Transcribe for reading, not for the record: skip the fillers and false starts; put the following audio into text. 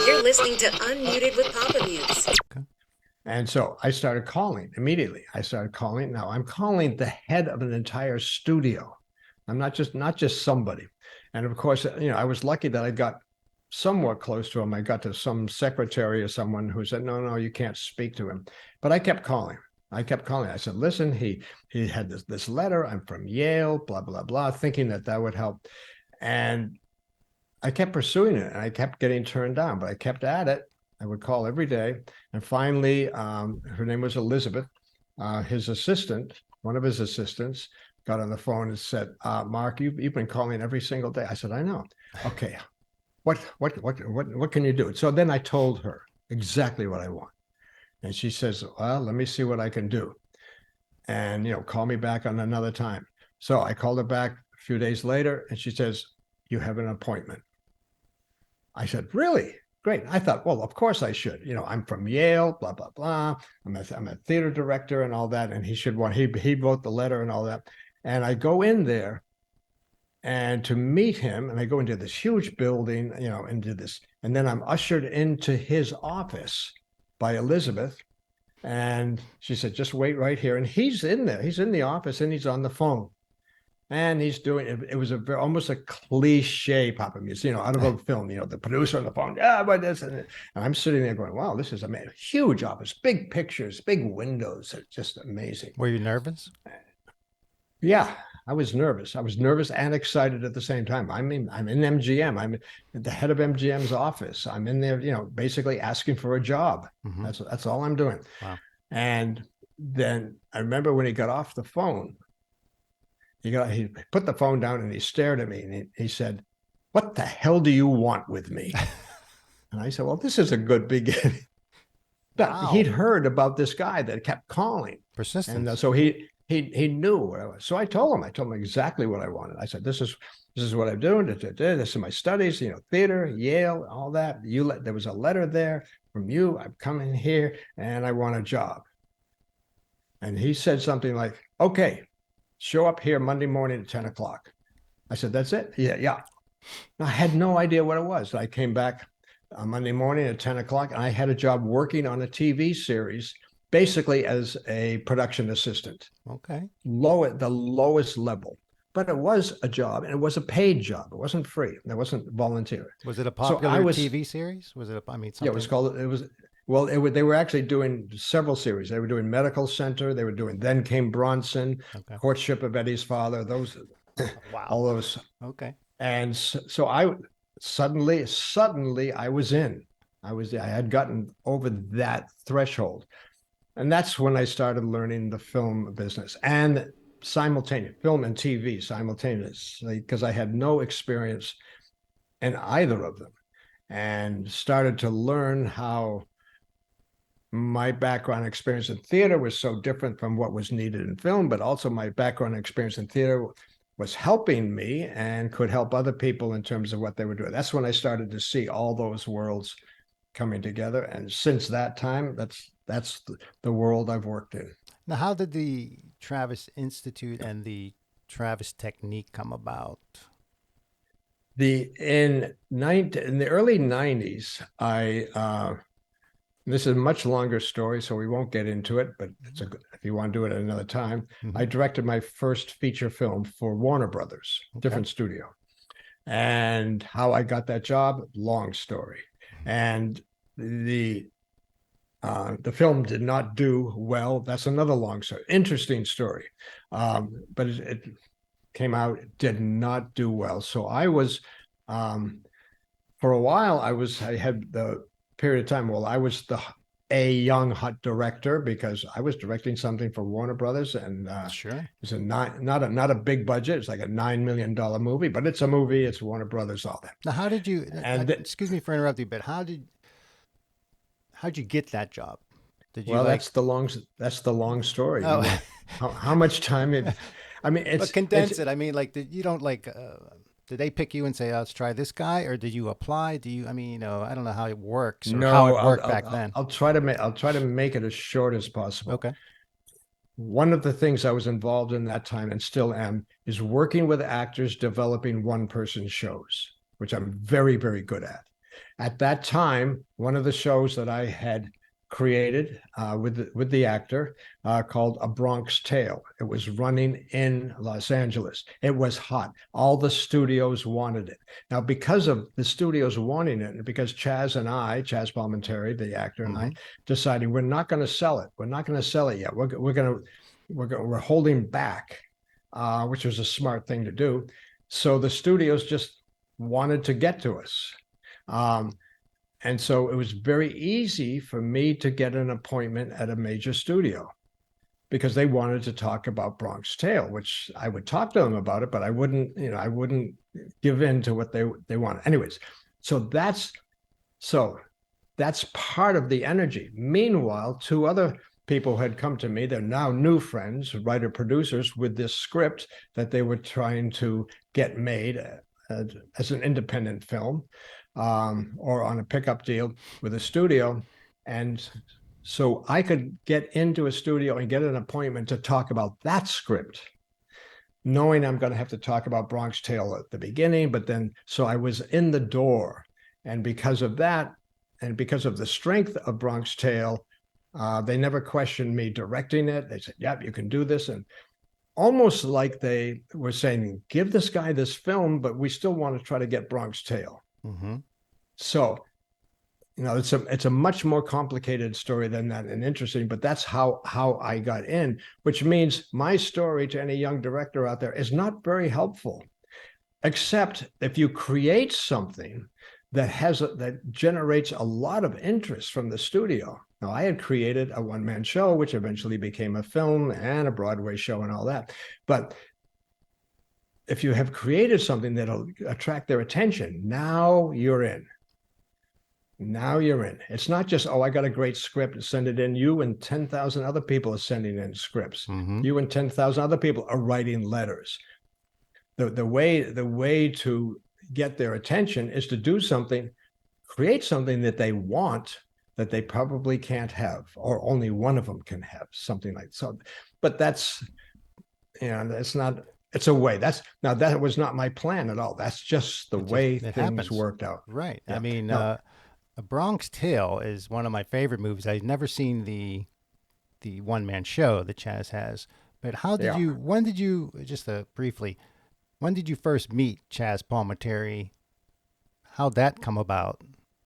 You're listening to Unmuted with Papa Mutts. And so I started calling immediately. I started calling. Now I'm calling the head of an entire studio. I'm not just somebody. And of course, I was lucky that I got somewhat close to him. I got to some secretary or someone who said, no, you can't speak to him. But I kept calling. I said, listen, he had this letter. I'm from Yale, blah, blah, blah, thinking that would help. And I kept pursuing it and I kept getting turned down, but I kept at it. I would call every day. And finally, her name was Elizabeth. His assistant, one of his assistants, got on the phone and said, Mark, you've been calling every single day. I said, I know. Okay. What can you do? So then I told her exactly what I want. And she says, well, let me see what I can do. And, call me back on another time. So I called her back a few days later and she says, you have an appointment. I said, really? Great. I thought, well, of course I should. I'm from Yale, blah, blah, blah. I'm a theater director and all that. And he wrote the letter and all that. And I go in there and to meet him, and I go into this huge building, into this. And then I'm ushered into his office by Elizabeth. And she said, just wait right here. And he's in there. He's in the office and he's on the phone. And he's doing it. It was almost a cliche Papa Mutts, out of a film, the producer on the phone. Yeah, but this and I'm sitting there going, wow, this is a huge office, big pictures, big windows. It's just amazing. Were you nervous? Yeah, I was nervous. I was nervous and excited at the same time. I mean, I'm in MGM. I'm at the head of MGM's office. I'm in there, basically asking for a job. Mm-hmm. That's all I'm doing. Wow. And then I remember when he got off the phone, he put the phone down and he stared at me and he said, what the hell do you want with me? And I said, well, this is a good beginning. But wow. He'd heard about this guy that kept calling. Persistence. And so he knew what I was. So I told him exactly what I wanted. I said, this is what I'm doing. This is my studies, theater, Yale, all that. There was a letter there from you. I'm coming here and I want a job. And he said something like, okay, show up here Monday morning at 10 o'clock. I said, that's it? Yeah. I had no idea what it was. I came back on Monday morning at 10 o'clock and I had a job working on a TV series, basically as a production assistant. Okay. The lowest level. But it was a job and it was a paid job. It wasn't free. It wasn't volunteer. Was it a popular TV series? Was it something? Yeah, they were actually doing several series. They were doing Medical Center. They were doing Then Came Bronson, okay. Courtship of Eddie's Father. Those, wow. All those. Okay. And so I suddenly I was in. I had gotten over that threshold. And that's when I started learning the film business and film and TV simultaneously, because I had no experience in either of them. And started to learn how my background experience in theater was so different from what was needed in film, but also my background experience in theater was helping me and could help other people in terms of what they were doing. That's when I started to see all those worlds coming together. And since that time, that's the world I've worked in. Now, how did the Travis Institute and the Travis technique come about? In the early 90s, this is a much longer story, so we won't get into it, but if you want to do it at another time, mm-hmm. I directed my first feature film for Warner Brothers, okay. Different studio. And how I got that job, long story. And the film did not do well. That's another long story, interesting story. But it came out, did not do well. So I was, for a while, I had the period of time, I was a young hot director because I was directing something for Warner Brothers, and sure, it's not a big budget. It's like a $9 million movie, but it's a movie. It's Warner Brothers, all that. Now, how did you? Excuse me for interrupting, but how'd you get that job? Did you? Well, that's the long story. Oh. How much time? But condense it. I mean, like, did they pick you and say, let's try this guy, or did you apply? I don't know how it works or how it worked back then. I'll try to make it as short as possible. Okay. One of the things I was involved in that time and still am is working with actors developing one-person shows, which I'm very, very good at. At that time, one of the shows that I had created with the actor called A Bronx Tale. It was running in Los Angeles. It was hot. All the studios wanted it. Now, because of the studios wanting it, and because Chaz Palminteri, the actor, and I decided we're not going to sell it. We're not going to sell it yet. We're holding back, which was a smart thing to do. So the studios just wanted to get to us. And so it was very easy for me to get an appointment at a major studio because they wanted to talk about Bronx Tale, which I would talk to them about it, but I wouldn't give in to what they wanted. Anyways, so that's part of the energy. Meanwhile, two other people had come to me. They're now new friends, writer producers, with this script that they were trying to get made as an independent film. Or on a pickup deal with a studio. And so I could get into a studio and get an appointment to talk about that script, knowing I'm going to have to talk about Bronx Tale at the beginning. But then, so I was in the door. And because of that, and because of the strength of Bronx Tale, they never questioned me directing it. They said, yep, you can do this. And almost like they were saying, give this guy this film, but we still want to try to get Bronx Tale. So, it's a much more complicated story than that, and interesting, but that's how I got in, which means my story to any young director out there is not very helpful, except if you create something that generates a lot of interest from the studio. Now, I had created a one-man show, which eventually became a film and a Broadway show and all that, but if you have created something that'll attract their attention, now you're in. It's not just, I got a great script and send it in. You and 10,000 other people are sending in scripts. You and 10,000 other people are writing letters. The way to get their attention is to do something, create something that they want, that they probably can't have, or only one of them can have, something like so. But that's, it's not. It's a way. That was not my plan at all. That's just the way things happens. Worked out. Right. Yeah. I mean, A Bronx Tale is one of my favorite movies. I've never seen the one-man show that Chaz has. But when did you, just briefly, when did you first meet Chaz Palminteri? How'd that come about?